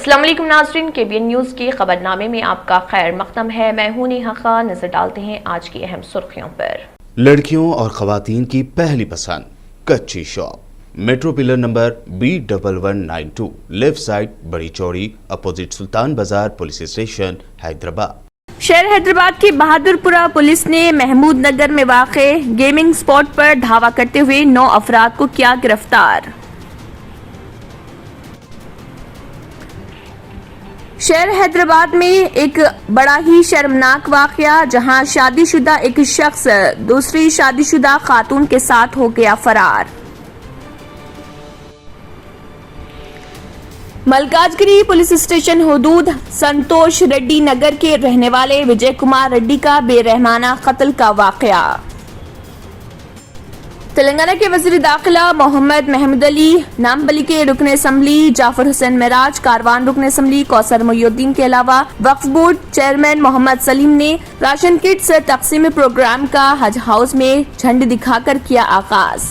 अस्सलाम वालेकुम नाज़रीन, KBN न्यूज़ के खबरनामे में आपका खैर मक़दम है। मैं हूं नेहा खान। नजर डालते हैं आज की अहम सुर्खियों पर। लड़कियों और खवातीन की पहली पसंद कच्ची shop, metro pillar number B1192, left side, बड़ी चौड़ी, अपोजिट सुल्तान बाजार पुलिस स्टेशन, हैदराबाद। शहर हैदराबाद के बहादुरपुरा पुलिस ने महमूद नगर में वाक़े गेमिंग स्पॉट पर धावा करते हुए 9 अफराद को किया गिरफ्तार। शहर हैदराबाद में एक बड़ा ही शर्मनाक वाक़या, जहां शादीशुदा एक शख्स दूसरी शादीशुदा खातून के साथ हो गया फरार। मलकाजगिरी पुलिस स्टेशन हुदूद संतोष रेड्डी नगर के रहने वाले विजय कुमार रेड्डी का बेरहमाना कत्ल का वाक़या। तेलंगाना के वज़ीर दाखिला मोहम्मद महमूद अली, नामबली के रुकन असम्बली जाफर हुसैन मेराज, कारवान रुकन असम्बली कौसर मोयुद्दीन के अलावा वक्फ बोर्ड चेयरमैन मोहम्मद सलीम ने राशन किट्स तकसीम प्रोग्राम का हज हाउस में झंडी दिखाकर किया आगाज।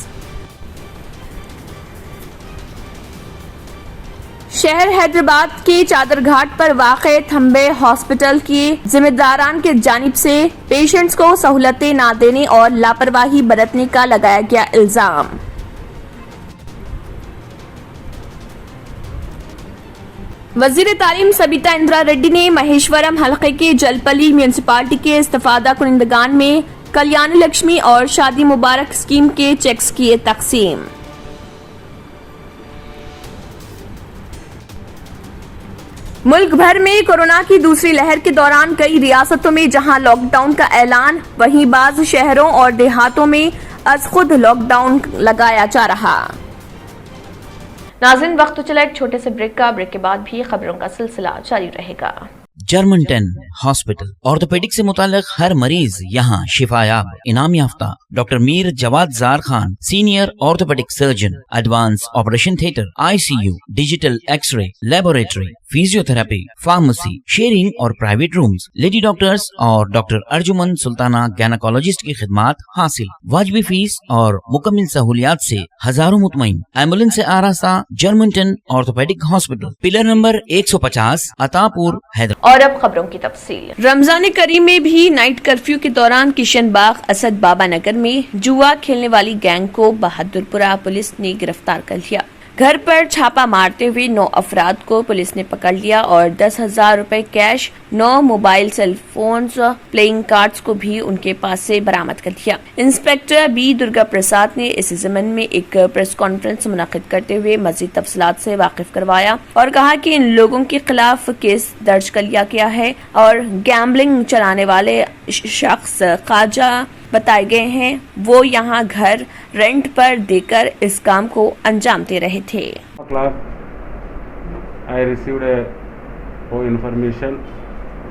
शहर हैदराबाद के चादरघाट पर वाक़े थम्बे हॉस्पिटल के जिम्मेदारान के जानिब से पेशेंट्स को सहूलतें न देने और लापरवाही बरतने का लगाया गया इल्जाम। वजीर तालीम सबिता इंदिरा रेड्डी ने महेश्वरम हलके के जलपली म्यूनिसिपालिटी के इस्तिफादा कुनिंदगान में कल्याणी लक्ष्मी और शादी मुबारक स्कीम के चेक्स किए तकसीम। मुल्क भर में कोरोना की दूसरी लहर के दौरान कई रियासतों में जहां लॉकडाउन का ऐलान, वहीं बाज़ शहरों और देहातों में अज खुद लॉकडाउन लगाया जा रहा। नाज़रीन, वक्त तो चला एक छोटे से ब्रेक का। ब्रेक के बाद भी खबरों का सिलसिला जारी रहेगा। जर्मन 10 हॉस्पिटल, ऑर्थोपेडिक से मुताल्लिक हर मरीज यहाँ शिफायाब। इनाम याफ्ता doctor Mir Jawad Zar Khan, senior orthopaedic surgeon, advance operation theatre, ICU, digital x ray, laboratory, physiotherapy, pharmacy, sharing और प्राइवेट रूम्स, लेडी डॉक्टर्स और डॉक्टर अर्जुमन सुल्ताना गैनाकोलॉजिस्ट की खिदमात हासिल। वाजिबी फीस और मुकम्मल सहूलियात से हजारों मुतमईन। एम्बुलेंस से आरास्ता German 10 orthopaedic hospital, pillar number 150, Attapur, Hyderabad. और अब खबरों की तफसील। रमजान करीम में भी नाइट कर्फ्यू के दौरान किशन बाग असद बाबा नगर में जुआ खेलने वाली गैंग को बहादुरपुरा पुलिस ने गिरफ्तार कर लिया। घर पर छापा मारते हुए 9 अफराद को पुलिस ने पकड़ लिया और 10,000 रुपए cash, 9 mobile cell phones, playing cards को भी उनके पास से बरामद कर लिया। इंस्पेक्टर B दुर्गा प्रसाद ने इस ज़मन में एक प्रेस कॉन्फ्रेंस मुनक़िद करते हुए मज़ीद तफसीलात से वाकिफ करवाया और कहा कि इन लोगों के खिलाफ केस दर्ज कर लिया गया है और गैम्बलिंग चलाने वाले शख्स ख्वाजा बताए गए हैं। वो यहाँ घर रेंट पर देकर इस काम को अंजाम दे रहे थे। आई रिसीव्ड वो इन्फॉर्मेशन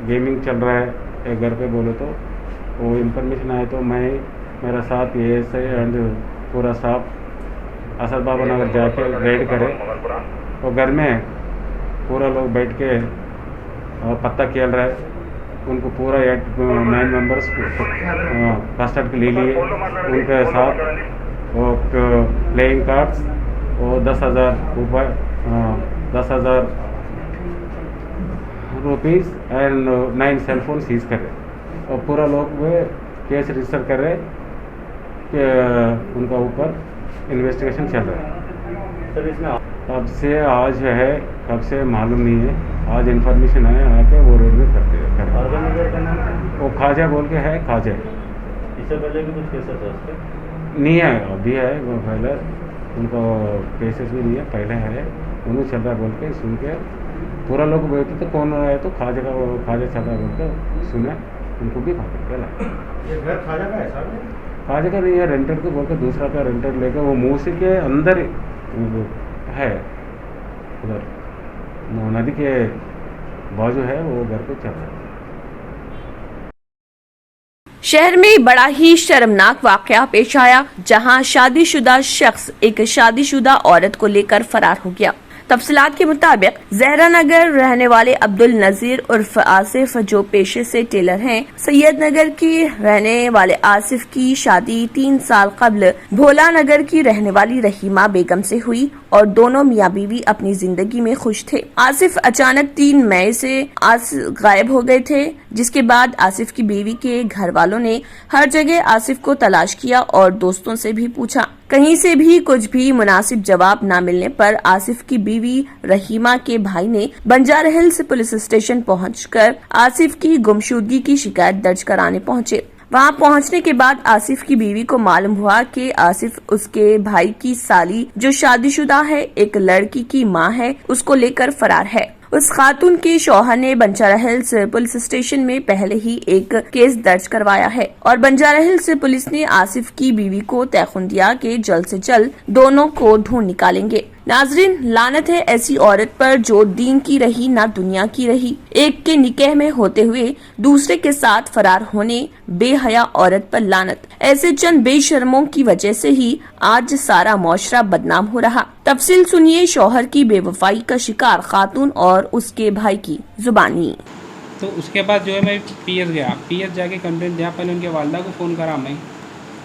गेमिंग चल रहा है घर पे, बोले तो वो इन्फॉर्मेशन आए तो मैं मेरा साथ ये से एंड पूरा स्टाफ असद बाबा नगर जाके रेड करे। तो घर में पूरा लोग बैठ के पत्ता खेल रहा है। उनको पूरा 9 मेंबर्स कस्टडी के ले लिए। उनके साथ वो प्लेइंग कार्ड्स वो 10,000 rupees and 9 cell phone seize कर रहे और पूरा लोग वो केस रजिस्टर कर रहे कि उनका ऊपर इन्वेस्टिगेशन चल रहा है। कब से आज है, कब से मालूम नहीं है। आज इन्फॉर्मेशन है आके वो रोड में करते हैं। वो ख्वाजा बोल के है, ख्वाजा। इससे पहले भी कुछ केसेस है उसके? नहीं है, अभी है। वो पहले उनको केसेस भी नहीं है, पहले है। उन्होंने चल रहा बोल के सुन के पूरा लोग बोलते तो कौन है तो ख्वाजा का ख्वाजा चल रहा बोल के सुना, उनको भी पकड़ के लाए। ये घर ख्वाजा का है साहब? ख्वाजा का नहीं है, रेंटर को बोल के दूसरा का रेंटर लेकर वो मूसी के अंदर है, उधर नदी के बाजू है, वो घर पे चल रहा है। शहर में बड़ा ही शर्मनाक वाकया पेश आया, जहां शादीशुदा शख्स एक शादीशुदा औरत को लेकर फरार हो गया। तफसीलात के मुताबिक जहरा नगर रहने वाले अब्दुल नजीर उर्फ आसिफ, जो पेशे से टेलर हैं, सैयद नगर की रहने वाले आसिफ की शादी 3 साल कबल भोला नगर की रहने वाली रहीमा बेगम से हुई और दोनों मियां बीवी अपनी जिंदगी में खुश थे। आसिफ अचानक 3 मई से गायब हो गए थे, जिसके बाद आसिफ की बीवी के घर वालों ने हर जगह आसिफ को तलाश किया और दोस्तों से भी पूछा। कहीं से भी कुछ भी मुनासिब जवाब न मिलने पर आसिफ की बीवी रहीमा के भाई ने बंजारा हिल्स पुलिस स्टेशन पहुंचकर आसिफ की गुमशुदगी की शिकायत दर्ज कराने पहुंचे। वहां पहुंचने के बाद आसिफ की बीवी को मालूम हुआ कि आसिफ उसके भाई की साली जो शादीशुदा है, एक लड़की की मां है, उसको लेकर फरार है। उस खातून के शौहर ने बंजारा हिल्स पुलिस स्टेशन में पहले ही एक केस दर्ज करवाया है और बंजारा हिल्स पुलिस ने आसिफ की बीवी को तयखुन दिया कि जल्द से जल्द दोनों को ढूंढ निकालेंगे। नाजरीन, लानत है ऐसी औरत पर जो दीन की रही ना दुनिया की रही। एक के निकाह में होते हुए दूसरे के साथ फरार होने, बेहया औरत पर लानत। ऐसे चंद बेशर्मों की वजह से ही आज सारा मुआशरा बदनाम हो रहा। तफसील सुनिए शौहर की बेवफाई का शिकार खातून और उसके भाई की जुबानी। तो उसके बाद जो है मैं पीएस गया, पीएस जाके कंप्लेंट दिया। पहले उनके वालदा को फ़ोन करा मैं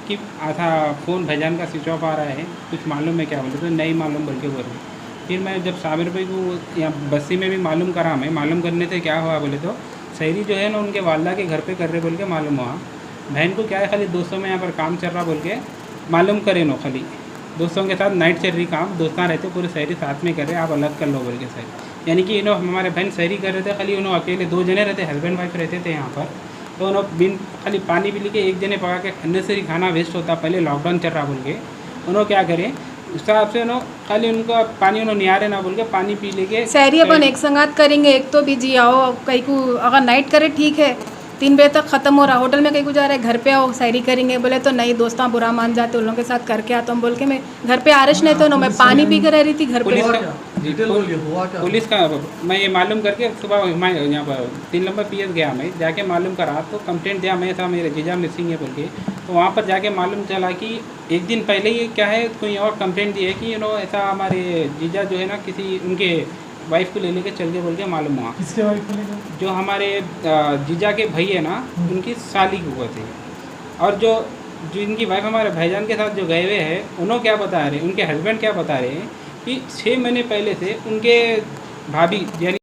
कि आधा फ़ोन भाईजान का स्विच ऑफ आ रहा है, कुछ मालूम है क्या? बोले तो नहीं मालूम बोल के बोल। फिर मैं जब साबिर भाई को यहाँ बस्ती में भी मालूम करा, मैं मालूम करने से क्या हुआ बोले तो शहरी जो है ना उनके वालदा के घर पे कर रहे बोल के मालूम हुआ। बहन को क्या है खाली दोस्तों में यहाँ पर काम चल रहा बोल के मालूम करे नो, खाली दोस्तों के साथ नाइट चल रही काम, दोस्तान रहते पूरे शहरी साथ में कर रहे, आप अलग कर लो बोल के सही। यानी कि हमारे बहन शहरी कर रहे थे, खाली उन्होंने अकेले 2 जने रहते, हस्बैंड वाइफ रहते थे यहाँ पर। तो उन्होंने बिन खाली पानी पी लेके एक जने पका के अननेसरी खाना वेस्ट होता, पहले लॉकडाउन चल रहा बोल के उन्होंने क्या करे उस हिसाब से उन्होंने खाली उनका पानी उन्होंने नहीं आ रहे ना बोल के पानी पी लेके शहरी अपन एक संगात करेंगे, एक तो बिजी आओ, कहीं को अगर नाइट करे ठीक है 3 बजे तक ख़त्म हो रहा, होटल में कहीं को जा रहा है, घर पे आओ शायरी करेंगे बोले तो नहीं, दोस्तां बुरा मान जाते, उन लोगों के साथ करके आता हूँ बोल के मैं घर पे आरश नहीं तो मैं पानी पी कर रह रही थी घर पे। पुलिस का मैं ये मालूम करके सुबह मैं यहाँ पर 3 नंबर पीएस गया, मैं जाके मालूम करा तो कंप्लेंट दिया मैं था मेरे जीजा मिसिंग है बोल के। तो वहाँ पर जाके मालूम चला कि एक दिन पहले ही क्या है कोई और कंप्लेंट दी है कि ऐसा हमारे जीजा जो है ना किसी उनके वाइफ को ले लेके चल गए बोल के मालूम हुआ। किसके वाइफ को लेकर? जो हमारे जीजा के भाई है ना उनकी साली को हुए थे। और जो इनकी वाइफ हमारे भाईजान के साथ जो गए हुए हैं उन्होंने क्या बता रहे, उनके हस्बैंड क्या बता रहे हैं कि 6 महीने पहले से उनके भाभी यानी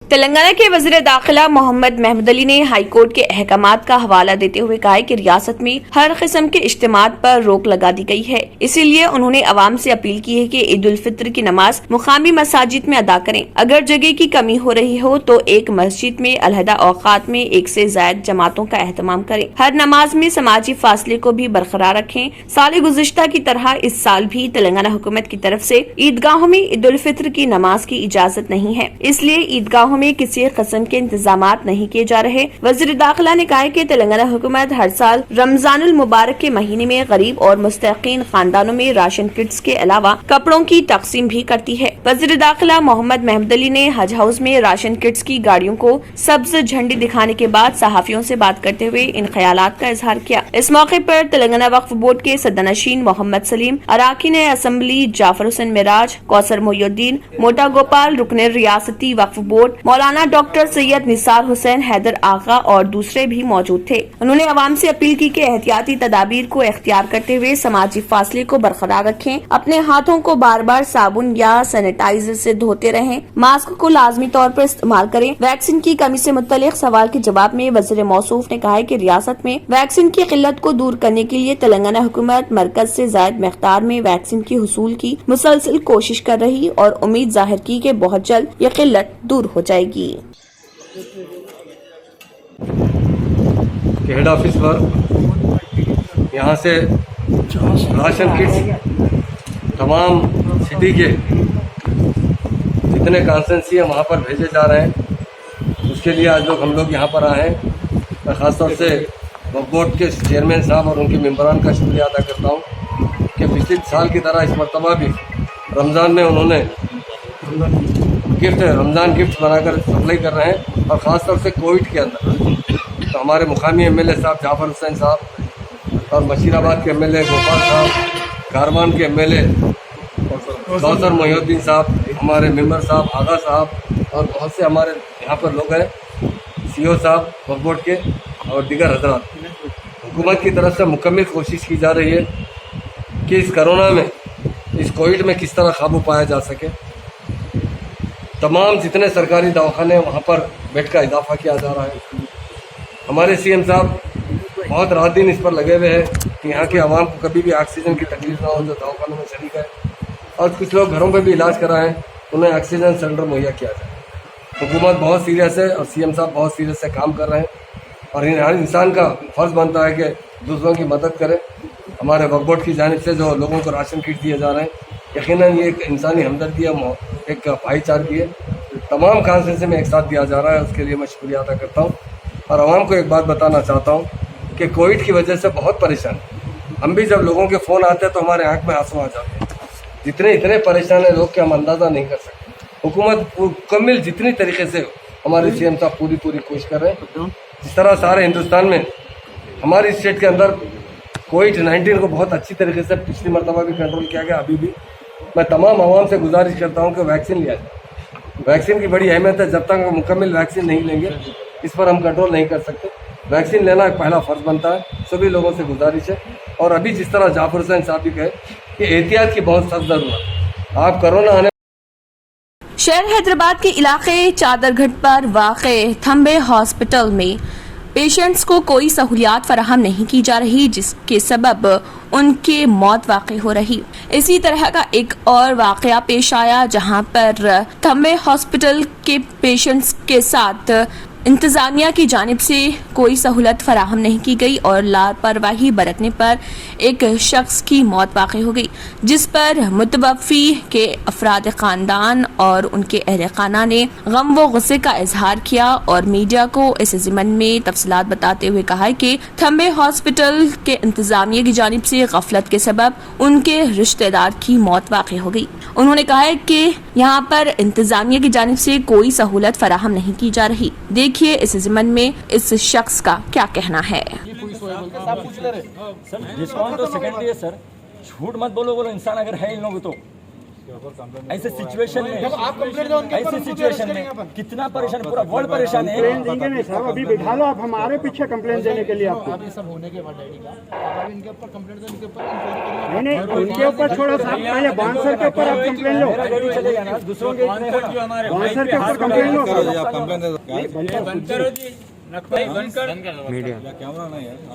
तेलंगाना के वज़ीर दाखिला मोहम्मद महमूद अली ने हाई कोर्ट के अहकामात का हवाला देते हुए कहा है कि रियासत में हर किस्म के इज्तिमात पर रोक लगा दी गई है। इसीलिए उन्होंने अवाम से अपील की है कि ईद उल फित्र की नमाज मुकामी मसाजिद में अदा करें। अगर जगह की कमी हो रही हो तो एक मस्जिद में अलहदा औकात में 1 से ज़ायद जमातों का एहतमाम करें। हर नमाज में समाजी फासले को भी बरकरार रखें। साल गुज़िश्ता की तरह इस साल भी तेलंगाना हुकूमत की तरफ से ईदगाहों में ईद उल फित्र की नमाज की इजाजत नहीं है, इसलिए ईदगाहों में किसी किस्म के इंतजामात नहीं किए जा रहे। वज़ीर दाखिला ने कहा कि तेलंगाना हुकूमत हर साल रमजानुल मुबारक के महीने में गरीब और मुस्तकीन खानदानों में राशन किट्स के अलावा कपड़ों की तकसीम भी करती है। वज़ीर दाखिला मोहम्मद महमूद अली ने हज हाउस में राशन किट्स की गाड़ियों को सब्ज झंडी दिखाने के बाद सहाफियों से बात करते हुए इन ख्यालात का इजहार किया। इस मौके पर तेलंगाना वक्फ बोर्ड के सदरनशीन मोहम्मद सलीम, अराकीन असम्बली जाफर हुसैन मिराज, कौसर मोहुद्दीन, मोटा गोपाल, रुकने रियासती वक्फ बोर्ड मौलाना डॉक्टर सैयद निसार हुसैन, हैदर आगा और दूसरे भी मौजूद थे। उन्होंने अवाम से अपील की कि एहतियाती तदाबीर को इख्तियार करते हुए समाजी फासले को बरकरार रखें, अपने हाथों को बार बार साबुन या सैनिटाइजर से धोते रहें, मास्क को लाजमी तौर पर इस्तेमाल करें। वैक्सीन की कमी से मुत्तलिक सवाल के जवाब में वज़ीर मौसूफ ने कहा है कि रियासत में वैक्सीन की किल्लत को दूर करने के लिए तेलंगाना हुकूमत मरकज से ज़ायद मिक़दार में वैक्सीन की हुसूल की मुसलसल कोशिश कर रही और उम्मीद जाहिर की कि बहुत जल्द ये किल्लत दूर हो जाएगी। हेड ऑफिस पर यहाँ से राशन किट्स तमाम सिटी के जितने कॉन्स्टिट्यूंसी हैं वहाँ पर भेजे जा रहे हैं। उसके लिए आज हम लोग यहाँ पर आए हैं। मैं ख़ासतौर से वक्फ बोर्ड के चेयरमैन साहब और उनके मेंबरान का शुक्रिया अदा करता हूँ कि पिछले साल की तरह इस मरतबा भी रमज़ान में उन्होंने रमज़ान गिफ्ट बनाकर सप्लाई कर रहे हैं। और ख़ासतौर से कोविड के अंदर तो हमारे मुकामी एमएलए साहब जाफर हुसैन साहब और मशीराबाद के एमएलए गोपाल साहब, कारवान के एमएलए कौसर मोहुद्दीन साहब, हमारे मेंबर साहब, आगा साहब और बहुत से हमारे यहाँ पर लोग हैं, सीओ साहब वक्फ बोर्ड के और दीगर हजरात। हुकूमत की तरफ से मुकम्मल कोशिश की जा रही है कि इस कोरोना में, इस कोविड में किस तरह काबू पाया जा सके। तमाम जितने सरकारी दवाखाने वहाँ पर बेड का इजाफा किया जा रहा है। हमारे सीएम साहब बहुत रात दिन इस पर लगे हुए हैं कि यहाँ के आवाम को कभी भी ऑक्सीजन की तकलीफ ना हो जो दवाखानों में शरीक है, और कुछ लोग घरों पे भी इलाज कराएं, उन्हें ऑक्सीजन सिलेंडर मुहैया किया जाए। हुकूमत बहुत सीरियस है और सीएम साहब बहुत सीरियस से काम कर रहे हैं, और हर इंसान का फ़र्ज़ बनता है कि दूसरों की मदद करे। हमारे वक्फ बोर्ड की जानिब से जो लोगों को राशन किट दिए जा रहे हैं, यकीनन ये एक इंसानी हमदर्दी है, एक भाईचारगी है। तमाम कॉन्फ्रेंस में एक साथ दिया जा रहा है, उसके लिए मैं शुक्रिया अदा करता हूँ। और आवाम को एक बात बताना चाहता हूँ कि कोविड की वजह से बहुत परेशान, हम भी जब लोगों के फ़ोन आते हैं तो हमारे आँख में आंसू आ जाते हैं। इतने परेशान है लोग कि हम अंदाज़ा नहीं कर सकते। हुकूमत मुकम्मल जितनी तरीके से हमारे सीएम साहब पूरी कोशिश कर रहे हैं, जिस तरह सारे हिंदुस्तान में हमारी स्टेट के अंदर कोविड-19 को बहुत अच्छी तरीके से पिछली मरतबा भी कंट्रोल किया गया। अभी भी मैं तमाम आवाम से गुजारिश करता हूँ कि वैक्सीन लिया जाए। वैक्सीन की बड़ी अहमियत है, जब तक हम मुकम्मल वैक्सीन नहीं लेंगे इस पर हम कंट्रोल नहीं कर सकते। वैक्सीन लेना एक पहला फ़र्ज़ बनता है, सभी लोगों से गुजारिश है। और अभी जिस तरह जाफर हुसैन साहब भी कहे कि एहतियात की बहुत सख्त ज़रूरत है। आप कोरोना आने शहर हैदराबाद के इलाके चादरघट पर वाक़े थम्बे हॉस्पिटल में पेशेंट्स को कोई सहूलियात फराहम नहीं की जा रही, जिसके सबब उनके मौत वाक़ई हो रही। इसी तरह का एक और वाक़या पेश आया जहां पर थम्बे हॉस्पिटल के पेशेंट्स के साथ इंतजामिया की जानिब से कोई सहूलत फराहम नहीं की गई और लापरवाही बरतने पर एक शख्स की मौत वाक़ई हो गई, जिस पर मुतवफ़ी के अफराद ख़ानदान और उनके अहल खाना ने गम व गुस्से का इजहार किया और मीडिया को इस ज़िमन में तफसीलात बताते हुए कहा कि थम्बे हॉस्पिटल के इंतजामिया की जानिब से गफलत के सबब उनके रिश्तेदार की मौत वाक़ई हो गई। उन्होंने कहा है कि यहाँ पर इंतजामिया की जानिब से कोई सहूलत फराहम नहीं की जा रही। देखिए इस ज़िमन में इस शख्स का क्या कहना है। डिस्काउंट तो सेकेंडरी है सर, झूठ मत बोलो इंसान अगर है इन लोगों तो ऐसे सिचुएशन में, ऐसे सिचुएशन में कितना परेशान, पूरा वर्ल्ड परेशान है। देंगे नहीं साहब, अभी बिठा लो आप हमारे पीछे कंप्लेंट देने के लिए आपको। ये सब होने के बाद डैडी का इनके ऊपर कंप्लेंट दो, इनके ऊपर इंक्वायरी नहीं उनके ऊपर छोड़ो साहब, पहले बांसर के ऊपर आप कंप्लेंट लो। डैडी चलेगा ना, दूसरों के बांसर के ऊपर कंप्लेंट लो। मीडिया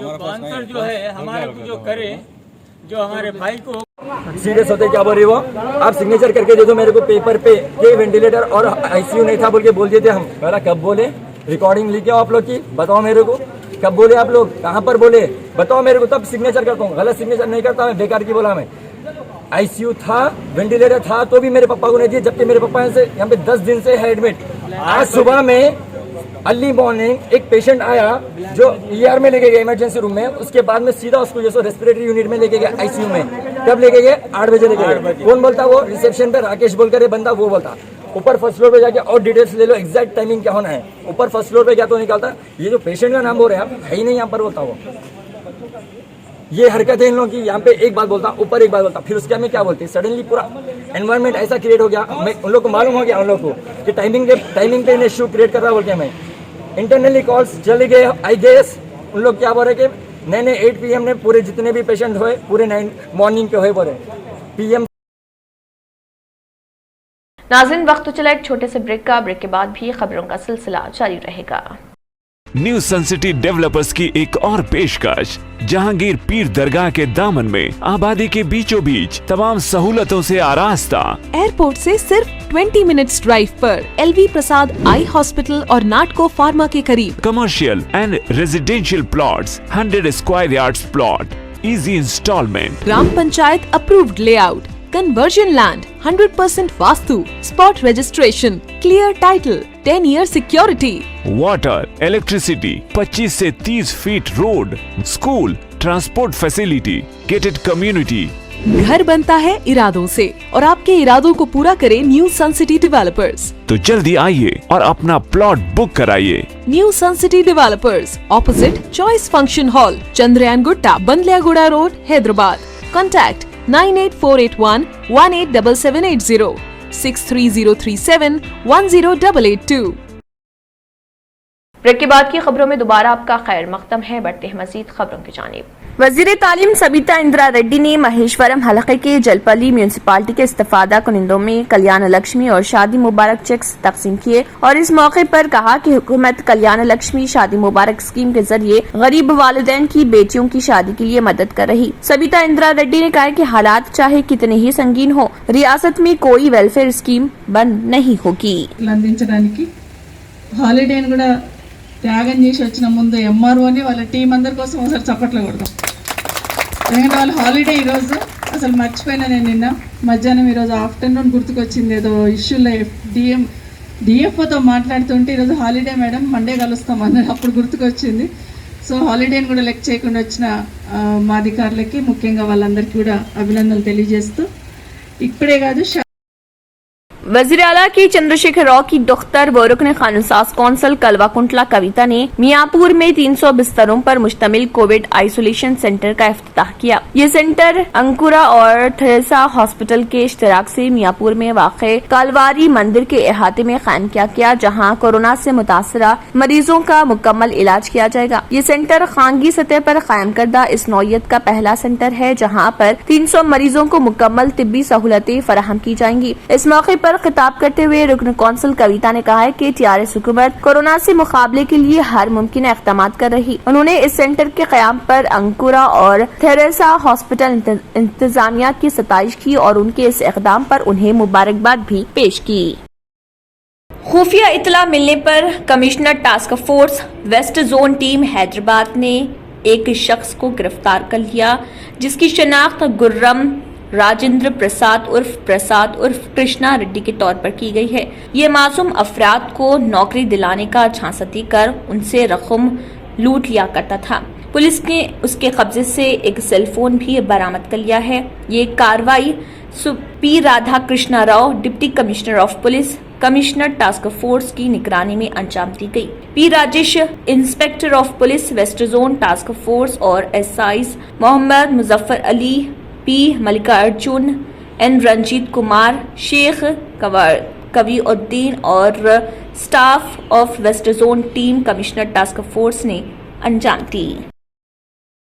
जो बांसर जो है हमारे जो करे, जो हमारे भाई को सीरियस होते क्या बोल रही वो, आप सिग्नेचर करके दे दो मेरे को पेपर पे कि वेंटिलेटर और आईसीयू नहीं था बोल के बोल दिए थे हम। पहला कब बोले, रिकॉर्डिंग लिखे हो आप लोग की, बताओ मेरे को कब बोले आप लोग, कहाँ पर बोले बताओ मेरे को, तब सिग्नेचर करता हूँ। गलत सिग्नेचर नहीं करता मैं, बेकार की बोला मैं। आईसीयू था, वेंटिलेटर था तो भी मेरे पापा को नहीं दिए, जबकि मेरे पापा यहाँ पे 10 दिन से है एडमिट। आज सुबह में अर्ली मॉर्निंग एक पेशेंट आया जो ER में लेके गए इमरजेंसी रूम में, उसके बाद में सीधा उसको जैसे रेस्पिरेटरी यूनिट में लेके गए आईसीयू में। कब लेके गए? 8 बजे लेके गए। कौन बोलता वो? रिसेप्शन पे राकेश बोलकर बंदा वो बोलता। ऊपर फर्स्ट फ्लोर पे जाके और डिटेल्स ले लो, एग्जैक्ट टाइमिंग क्या होना है। ऊपर फर्स्ट फ्लोर पे क्या तो निकालता, ये जो पेशेंट का नाम बोल रहे हैं आप है ही नहीं यहाँ पर, बोलता वो। ये हरकत है इन लोगों की, यहाँ पे एक बात बोलता, ऊपर एक बात बोलता, फिर उसके में क्या बोलते। सडनली पूरा एनवायरमेंट ऐसा क्रिएट हो गया, मैं उन लोग को मालूम हो गया उन लोग को कि टाइमिंग पे इश्यू क्रिएट कर रहा बोल के। मैं इंटरनली कॉल्स चले गए, आई गेस उन लोग क्या बोल रहे कि नहीं 8 PM ने पूरे जितने भी पेशेंट हुए पूरे 9 मॉर्निंग के हुए बोले PM। नाज़रीन वक्त तो चला एक छोटे से ब्रेक का, ब्रेक के बाद भी खबरों का सिलसिला जारी रहेगा। न्यू सन सिटी डेवलपर्स की एक और पेशकश, जहांगीर पीर दरगाह के दामन में आबादी के बीचों बीच तमाम सहूलतों से आरास्ता। एयरपोर्ट से सिर्फ 20 मिनट्स ड्राइव पर LV प्रसाद आई हॉस्पिटल और नाटको फार्मा के करीब। Commercial and residential plots, 100 square yards plot, easy installment, ग्राम panchayat approved layout, conversion land, 100% vastu, spot registration, clear title, 10 year security, water, electricity, 25 से 30 feet road, school, transport facility, gated community. घर बनता है इरादों से और आपके इरादों को पूरा करे न्यू सन सिटी डेवलपर्स। तो जल्दी आइए और अपना प्लॉट बुक कराइए। New sun city developers, opposite choice function hall, Chandrayan Gutta, Bandlaguda road, Hyderabad. Contact 98481 187780, 63037 10882। Break के बाद की खबरों में दोबारा आपका खैर मकदम है। बढ़ते हैं मजीद खबरों की जानिब। वजीर तालीम सबिता इंदिरा रेड्डी ने महेश्वरम हलके के जलपल्ली म्यूनिसिपालिटी के इस्तिफादा कुनिंदों में कल्याण लक्ष्मी और शादी मुबारक चेक्स तकसीम किए और इस मौके पर कहा कि हुकूमत कल्याण लक्ष्मी शादी मुबारक स्कीम के जरिए गरीब वालिदैन की बेटियों की शादी के लिए मदद कर रही। सबिता इंदिरा रेड्डी ने कहा कि हालात चाहे कितने ही संगीन हो, रियासत में कोई वेलफेयर स्कीम बंद नहीं होगी। హాలిడేని కూడా త్యాగం చేసి వచ్చిన ముందు ఎంఆర్ఓని వాళ్ళ టీం అందరి కోసం ఒకసారి చప్పట్లు కొడదాం. ఎందుకంటే వాళ్ళ హాలిడే ఈరోజు అసలు మర్చిపోయినా నేను నిన్న మధ్యాహ్నం ఈరోజు ఆఫ్టర్నూన్ గుర్తుకొచ్చింది. ఏదో ఇష్యూలో డిఎఫ్ఓతో మాట్లాడుతుంటే ఈరోజు హాలిడే మేడం మండే కలుస్తాం అన్నాడు, అప్పుడు గుర్తుకొచ్చింది. సో హాలిడేని కూడా లెక్క చేయకుండా వచ్చిన మా అధికారులకి ముఖ్యంగా వాళ్ళందరికీ కూడా అభినందనలు తెలియజేస్తూ ఇప్పుడే కాదు वजीर आला की चंद्रशेखर राव की दुख्तर व रुकन कानूनसाज कौंसिल कलवाकुंटला कविता ने मियापुर में 300 बिस्तरों पर मुश्तमिल कोविड आइसोलेशन सेंटर का इफ्तिताह किया। ये सेंटर अंकुरा और थेरेसा हॉस्पिटल के इश्तराक से मियापुर में वाक़े कालवारी मंदिर के अहाते में कायम किया गया, जहां कोरोना से मुतासरा मरीजों का मुकम्मल इलाज किया जाएगा। ये सेंटर खानगी सतह पर कायम करदा इस नौयत का पहला सेंटर है, जहाँ पर 300 मरीजों को मुकम्मल तिब्बी सहूलतें फराहम की जाएंगी। इस मौके पर खिताब करते हुए रुकन कौंसिल कविता ने कहा है कि टीआरएस हुकूमत कोरोना से मुकाबले के लिए हर मुमकिन इक़दाम कर रही। उन्होंने इस सेंटर के क़याम पर अंकुरा और थेरेसा हॉस्पिटल इंतजामिया की सताइश की और उनके इस इक़दाम पर उन्हें मुबारकबाद भी पेश की। खुफिया इतला मिलने पर commissioner task force waste zone team Hyderabad ने एक शख्स को गिरफ्तार कर लिया, जिसकी शनाख्त गुर्रम राजेंद्र प्रसाद उर्फ कृष्णा रेड्डी के तौर पर की गई है। ये मासूम अफराद को नौकरी दिलाने का झांसा देकर उनसे रकम लूट लिया करता था। पुलिस ने उसके कब्जे से एक सेलफोन भी बरामद कर लिया है। ये कार्रवाई P Radha Krishna Rao deputy commissioner of police commissioner task force की निगरानी में अंजाम दी गई। P Rajesh inspector of police west zone task force और SIs Mohammed Muzaffar Ali, P Mallikarjun, N Ranjith Kumar, Sheikh Kaviuddin और staff of west zone team commissioner task force ने अंजाम दी।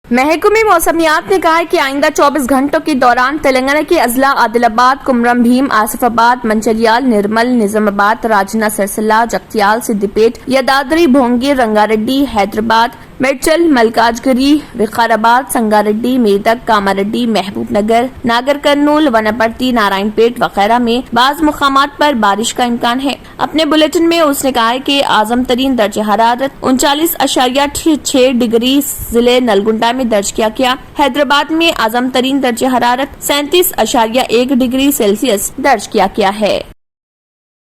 महकमे मौसमियात ने कहा है कि आइंदा 24 घंटों के दौरान तेलंगाना के अजला आदिलाबाद, कुमरम भीम, आसिफाबाद, मंचिर्याल, निर्मल, निजामाबाद, राजना, सिरसिल्ला, जगत्याल, सिद्दीपेट, यादाद्री, भोंगी, रंगारेड्डी, हैदराबाद, मेडचल, मलकाजगिरी, विकाराबाद, संगारेड्डी, मेदक, कामारेड्डी, महबूब नगर, नागर कर्नूल, वनपर्ती, नारायणपेट वगैरह में बाज मुकामात पर बारिश का इम्कान है। अपने बुलेटिन में उसने कहा है कि आजम तरीन दर्ज हरारत 39.6 डिग्री जिले नलगुंडा में दर्ज किया गया। हैदराबाद में आजम तरीन दर्ज हरारत 37.1 डिग्री सेल्सियस दर्ज किया गया है।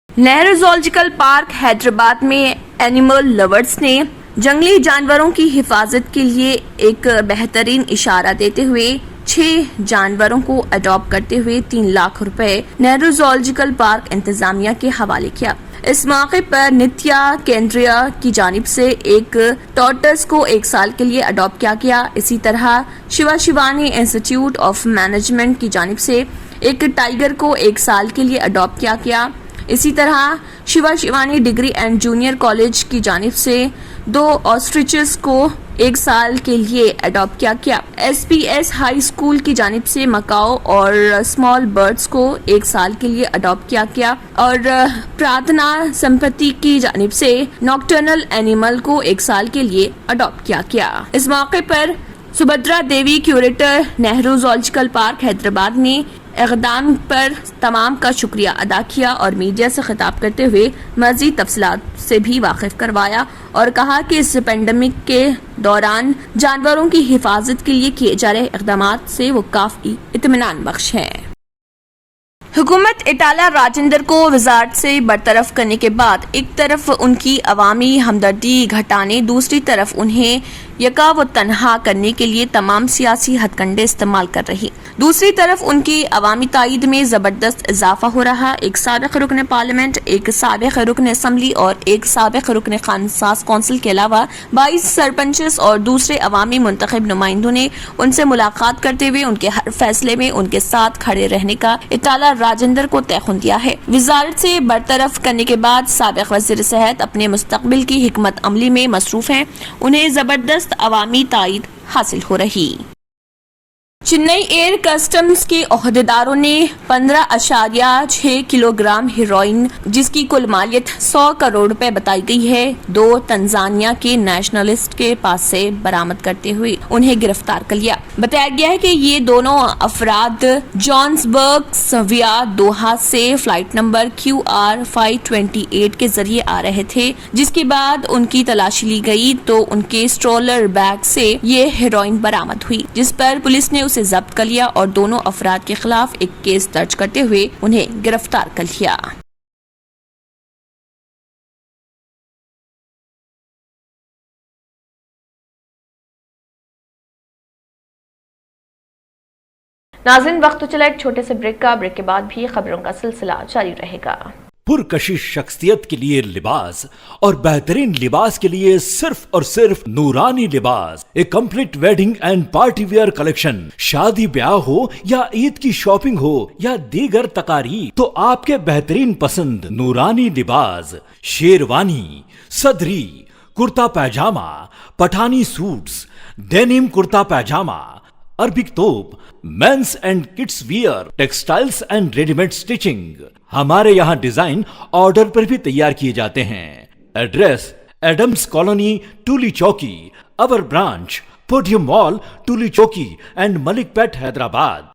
नेहरू ज़ूलॉजिकल पार्क हैदराबाद में एनिमल लवर्स ने जंगली जानवरों की हिफाजत के लिए एक बेहतरीन इशारा देते हुए 6 जानवरों को अडॉप्ट करते हुए 3 लाख रुपए नेहरू ज़ूलॉजिकल पार्क इंतजामिया के हवाले किया। इस मौके पर नित्या केंद्रिया की जानिब से एक टॉर्टस को 1 साल के लिए अडॉप्ट किया गया। इसी तरह शिवानी इंस्टीट्यूट ऑफ मैनेजमेंट की जानिब से एक टाइगर को 1 साल के लिए अडॉप्ट किया गया। इसी तरह Shivani degree and junior college की जानिब से 2 ऑस्ट्रिचेस को 1 साल के लिए अडॉप्ट किया गया। SPS हाई स्कूल की जानिब से मकाओ और स्मॉल बर्ड्स को 1 साल के लिए अडॉप्ट किया गया और प्रार्थना संपत्ति की जानिब से नॉक्टर्नल एनिमल को 1 साल के लिए अडॉप्ट किया गया। इस मौके पर Subhadra Devi, curator Nehru zoological park Hyderabad ने इक़दाम पर तमाम का शुक्रिया अदा किया और मीडिया से खिताब करते हुए मज़ीद तफसीलात से भी वाकिफ करवाया और कहा कि इस पेंडेमिक के दौरान जानवरों की हिफाजत के लिए किए जा रहे इक़दामात से वो काफ़ी इत्मीनान बख्श हैं। हुकूमत इटाला राजेंद्र को वजारत से बरतरफ करने के बाद एक तरफ उनकी अवामी हमदर्दी घटाने, दूसरी तरफ उन्हें यका वो तनहा करने के लिए तमाम सियासी हथकंडे इस्तेमाल कर रही। दूसरी तरफ उनकी अवामी ताईद में जबरदस्त इजाफा हो रहा। एक साबिक रुकन पार्लियामेंट, एक साबिक रुकन असम्बली और एक साबिक रुकन खानसास कौंसिल के अलावा 22 सरपंचेस और दूसरे अवामी मुंतखब नुमाइंदों ने उनसे मुलाकात करते हुए उनके हर फैसले में उनके साथ खड़े रहने का इताला राजेंद्र को तयखुन दिया है। वजारत से बरतरफ करने के बाद साबिक वज़ीर सेहत अपने मुस्तकबिल की हिकमत अमली में मसरूफ हैं। उन्हें जबरदस्त अवामी ताईद हासिल हो रही। चेन्नई एयर कस्टम्स के ओहदेदारों ने 15.6 किलोग्राम हेरोइन, जिसकी कुल मालियत 100 करोड़ रुपए बताई गई है, 2 तंजानिया के नेशनलिस्ट के पास से बरामद करते हुए उन्हें गिरफ्तार कर लिया। बताया गया है कि ये दोनों अफराद जोहान्सबर्ग सविया दोहा से फ्लाइट नंबर QR 528 के जरिए आ रहे थे, जिसके बाद उनकी तलाशी ली गई तो उनके स्ट्रोलर बैग से ये हेरोइन बरामद हुई, जिस पर पुलिस ने उसे जब्त कर लिया और दोनों अफराद के खिलाफ एक केस दर्ज करते हुए उन्हें गिरफ्तार कर लिया। नाज़रीन, वक्त तो चला एक छोटे से ब्रेक का। ब्रेक के बाद भी खबरों का सिलसिला जारी रहेगा। पुरकशिश शख्सियत के लिए लिबास और बेहतरीन लिबास के लिए सिर्फ और सिर्फ Noorani Libas, a complete wedding and party wear collection. शादी ब्याह हो या ईद की शॉपिंग हो या दीगर तकारीब, तो आपके बेहतरीन पसंद नूरानी लिबास, शेरवानी, सदरी, kurta pyjama, Pathani suits, denim kurta pyjama, Arabic तोप, men's and kids wear, textiles and readymade stitching. हमारे यहाँ डिजाइन ऑर्डर पर भी तैयार किए जाते हैं। एड्रेस एडम्स कॉलोनी, टूली चौकी। अवर ब्रांच पोडियम मॉल, टूली चौकी एंड मलिकपेट, हैदराबाद।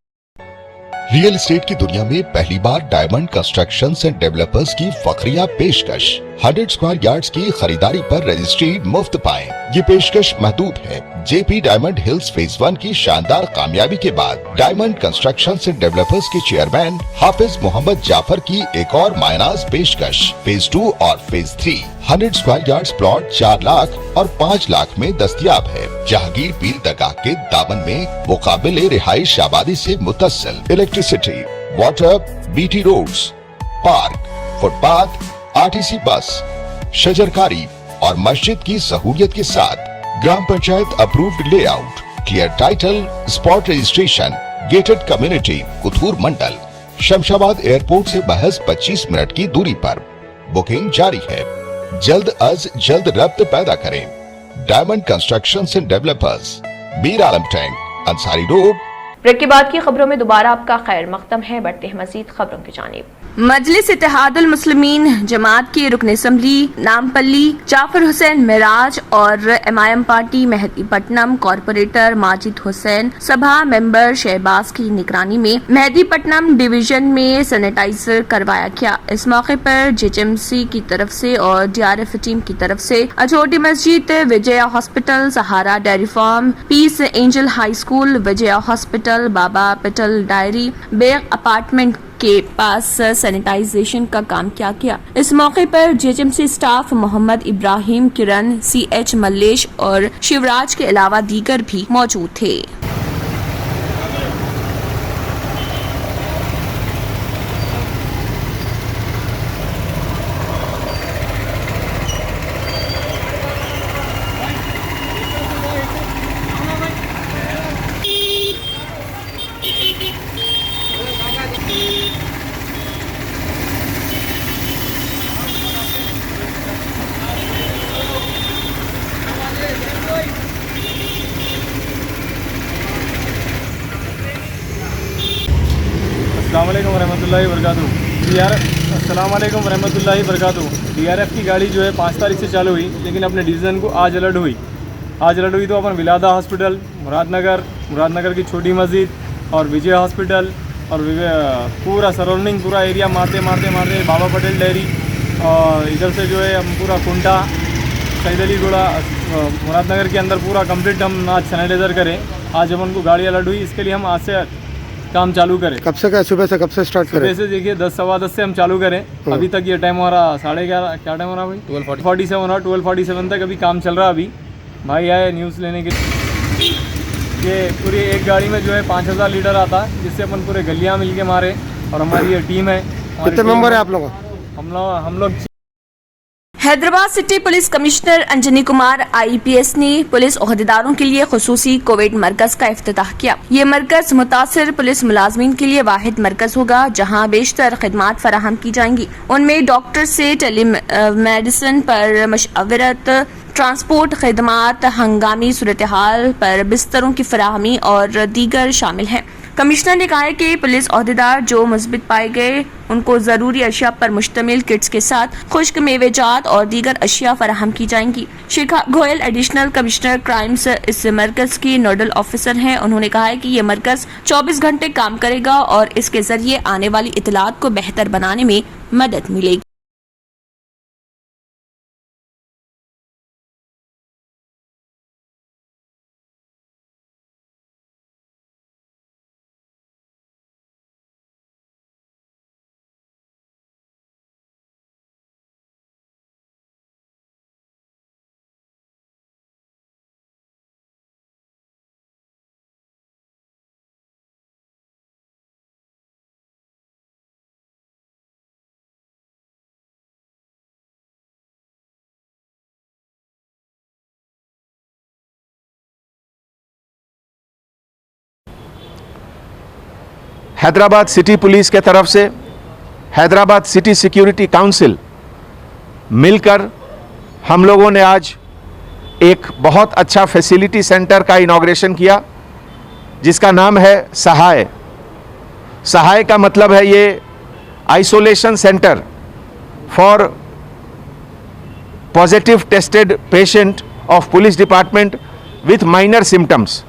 रियल एस्टेट की दुनिया में पहली बार डायमंड कंस्ट्रक्शंस एंड डेवलपर्स की फखरिया पेशकश। 100 स्क्वायर यार्ड्स की खरीदारी पर रजिस्ट्री मुफ्त पाएं। ये पेशकश महदूद है। जेपी डायमंड हिल्स फेज 1 की शानदार कामयाबी के बाद डायमंड कंस्ट्रक्शंस एंड डेवलपर्स के चेयरमैन हाफिज मोहम्मद जाफर की एक और मायनाज पेशकश। फेज 2 और phase 3 100 square yards plot 4 lakh और 5 लाख में दस्तयाब है। जहांगीर पीर दरगाह के दामन में मुकाबिले रिहाइश आबादी से मुतस्सिल। Electricity, water, BT roads, park, footpath, RTC bus, शजरकारी और मस्जिद की सहूलियत के साथ gram panchayat approved layout, clear title, spot registration, gated community, Kothur mandal, Shamshabad airport से महज 25 मिनट की दूरी पर। बुकिंग जारी है। जल्द अज जल्द रब्त पैदा करें। Diamond constructions and developers, Mir Alam tank, Ansari road. Break के बाद की खबरों में दोबारा आपका खैर मकदम है। बढ़ते हैं मजीद खबरों की जानिब। मजलिस इत्तेहादुल मुस्लिमीन जमात के रुकन असम्बली नामपल्ली जाफर हुसैन मिराज और MIM party Mehdipatnam corporator Majid Hussain सभा मेंबर शहबाज की निगरानी में मेहदीपट्टनम डिवीजन में सैनिटाइजर करवाया गया। इस मौके पर JHMC की तरफ से और DRF टीम की तरफ से छोटी मस्जिद, Vijaya hospital, Sahara dairy farm, peace angel high school, Vijaya hospital, Baba Patel dairy, Beg apartment के पास सैनिटाइजेशन का काम किया गया। इस मौके पर JHMC स्टाफ मोहम्मद इब्राहिम, किरण, CH मल्लेश और शिवराज के अलावा दीगर भी मौजूद थे। अस्सलामुअलैकुम रहमतुल्लाहि वबरकातुहू। अस्सलामुअलैकुम रहमतुल्लाहि वबरकातुहू। DRF की गाड़ी जो है 5 तारीख से चालू हुई, लेकिन अपने डिवीज़न को आज अलर्ट हुई। तो अपन विलादा हॉस्पिटल, मुरादनगर की छोटी मस्जिद और विजय हॉस्पिटल और पूरा सराउंडिंग पूरा एरिया मारते बाबा पटेल डेयरी और इधर से जो है हम पूरा कुंटा, सईद अली गोड़ा, मुरादनगर के अंदर पूरा कंप्लीट हम आज सैनिटाइज़र करें। आज अपन को गाड़ी अलर्ट हुई, इसके लिए हम आज से काम चालू करें। कब से क्या सुबह से कब से स्टार्ट करें? सुबह से देखिए 10 सवा 10 से हम चालू करें। अभी तक ये टाइम हो रहा 11:30, क्या टाइम हो रहा भाई? 12:47 हो रहा। 12:47 तक अभी काम चल रहा है अभी। भाई आए न्यूज़ लेने के लिए। ये पूरी एक गाड़ी में जो है 5000 लीटर आता है, जिससे अपन पूरे गलियाँ मिल के मारे। और हमारी ये टीम है। कितने मेंबर है आप लोग? हम लोग Hyderabad city police commissioner Anjani Kumar IPS ने पुलिस ओहदेदारों के लिए खुसूसी कोविड मरकज का इफ्तिताह किया। ये मरकज मुतासिर पुलिस मुलाजमीन के लिए वाहिद मरकज होगा जहां बेशतर खिदमात फराहम की जाएंगी। उनमें डॉक्टर से टेलीमेडिसिन पर मशवरत, ट्रांसपोर्ट खिदमात, हंगामी सूरत हाल पर बिस्तरों की फराहमी और दीगर शामिल हैं। कमिश्नर ने कहा है कि पुलिस ओहदेदार जो मुस्बित पाए गए उनको जरूरी अशिया पर मुश्तमिल किट्स के साथ खुश्क मेवेजात और दीगर अशिया फराहम की जाएंगी। शिखा गोयल एडिशनल कमिश्नर क्राइम्स इस मरकज की नोडल ऑफिसर हैं। उन्होंने कहा है कि ये मरकज 24 घंटे काम करेगा और इसके जरिए आने वाली इतलात को बेहतर बनाने में मदद मिलेगी। हैदराबाद सिटी पुलिस के तरफ से हैदराबाद सिटी सिक्योरिटी काउंसिल मिलकर हम लोगों ने आज एक बहुत अच्छा फैसिलिटी सेंटर का इनॉग्रेशन किया, जिसका नाम है सहाय। सहाय का मतलब है ये isolation centre for positive tested patient of police department with minor symptoms,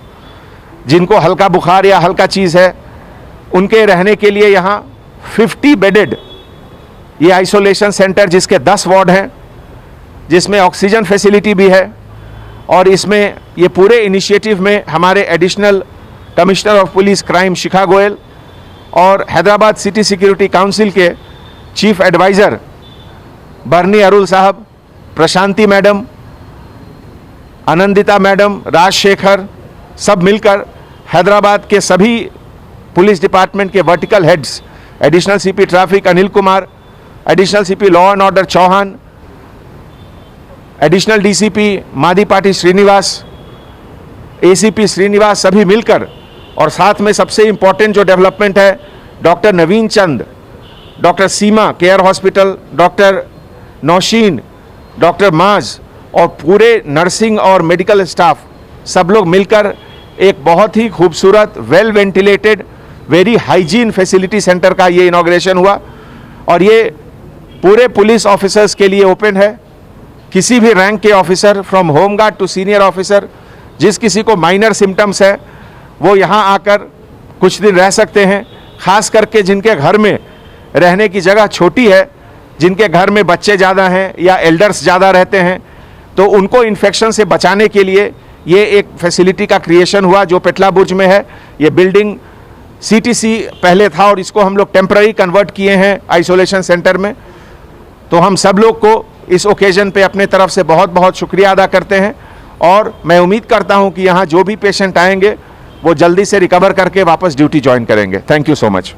जिनको हल्का बुखार या हल्का चीज़ है उनके रहने के लिए यहाँ 50 बेडेड ये आइसोलेशन सेंटर, जिसके 10 वार्ड हैं, जिसमें ऑक्सीजन फैसिलिटी भी है। और इसमें ये पूरे इनिशिएटिव में हमारे additional commissioner of police crime Shikha Goyal और हैदराबाद सिटी सिक्योरिटी काउंसिल के चीफ एडवाइज़र बर्नी अरुल साहब, प्रशांति मैडम, आनंदिता मैडम, राजशेखर, सब मिलकर हैदराबाद के सभी पुलिस डिपार्टमेंट के vertical heads, additional CP traffic Anil Kumar, additional CP law and order Chauhan, additional DCP Madipati Srinivas, ACP Srinivas, सभी मिलकर, और साथ में सबसे इम्पोर्टेंट जो डेवलपमेंट है doctor Naveen Chand, doctor Seema care hospital, doctor Nausheen, doctor Maaz और पूरे नर्सिंग और मेडिकल स्टाफ सब लोग मिलकर एक बहुत ही खूबसूरत well ventilated very hygiene facility centre का ये इनॉग्रेशन हुआ। और ये पूरे पुलिस ऑफिसर्स के लिए ओपन है। किसी भी रैंक के officer from home guard to senior officer, जिस किसी को माइनर सिम्टम्स है वो यहाँ आकर कुछ दिन रह सकते हैं। ख़ास करके जिनके घर में रहने की जगह छोटी है, जिनके घर में बच्चे ज़्यादा हैं या एल्डर्स ज़्यादा रहते हैं, तो उनको इन्फेक्शन से बचाने के लिए ये एक फैसिलिटी का क्रिएशन हुआ जो पेटला बुर्ज में है। ये बिल्डिंग CTC पहले था और इसको हम लोग टेम्पररी कन्वर्ट किए हैं आइसोलेशन सेंटर में। तो हम सब लोग को इस ओकेजन पे अपने तरफ से बहुत बहुत शुक्रिया अदा करते हैं और मैं उम्मीद करता हूं कि यहाँ जो भी पेशेंट आएंगे वो जल्दी से रिकवर करके वापस ड्यूटी ज्वाइन करेंगे। Thank you so much.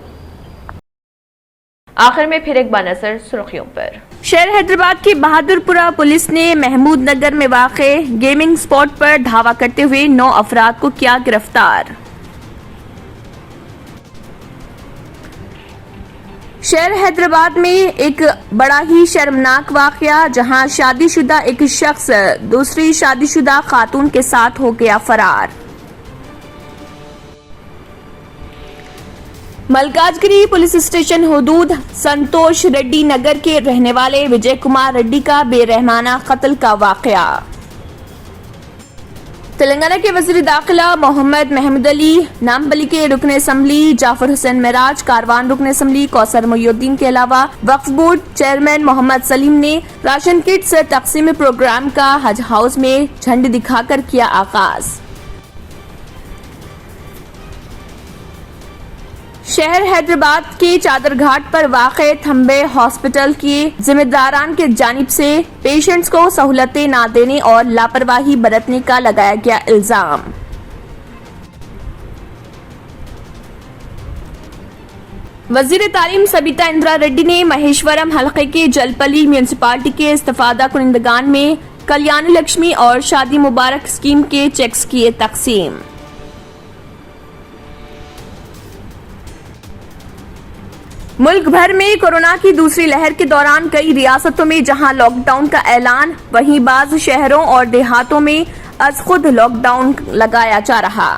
आखिर में फिर एक बार नजर सुर्खियों पर। शहर हैदराबाद की बहादुरपुरा पुलिस ने महमूद नगर में वाक़े गेमिंग स्पॉट पर धावा करते हुए 9 अफराद को किया गिरफ्तार। शहर हैदराबाद में एक बड़ा ही शर्मनाक वाकया, जहां शादीशुदा एक शख्स दूसरी शादीशुदा खातून के साथ हो गया फरार। मलकाजगिरी पुलिस स्टेशन हुदूद संतोष रेड्डी नगर के रहने वाले विजय कुमार रेड्डी का बेरहमाना कत्ल का वाकया। तेलंगाना के वज़ीर दाखिला मोहम्मद महमूद अली, नामबली के रुकन असम्बली जाफर हुसैन मेराज, कारवान रुकन असम्बली कौसर मोयुद्दीन के अलावा वक्फ बोर्ड चेयरमैन मोहम्मद सलीम ने राशन किट्स तकसीम प्रोग्राम का हज हाउस में झंडी दिखाकर किया आगाज। शहर हैदराबाद के चादरघाट पर वाक़े थम्बे हॉस्पिटल के जिम्मेदारान के जानिब से पेशेंट्स को सहूलतें ना देने और लापरवाही बरतने का लगाया गया इल्जाम। वजीर तालीम सबिता इंदिरा रेड्डी ने महेश्वरम हल्के के जलपली म्यूनिसिपालिटी के इस्तिफादा कुनिंदगान में कल्याणी लक्ष्मी और शादी मुबारक स्कीम के चेक्स किए तकसीम। मुल्क भर में कोरोना की दूसरी लहर के दौरान कई रियासतों में जहां लॉकडाउन का ऐलान, वहीं बाज़ शहरों और देहातों में अज खुद लॉकडाउन लगाया जा रहा।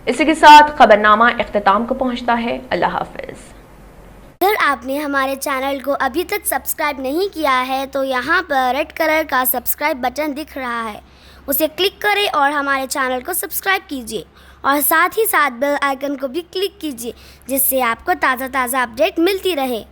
इसी के साथ खबरनामा इख्तिताम को पहुंचता है। अल्लाह हाफिज। अगर आपने हमारे चैनल को अभी तक सब्सक्राइब नहीं किया है तो यहाँ पर रेड कलर का सब्सक्राइब बटन दिख रहा है, उसे क्लिक करें और हमारे चैनल को सब्सक्राइब कीजिए और साथ ही साथ बेल आइकन को भी क्लिक कीजिए, जिससे आपको ताज़ा अपडेट मिलती रहे।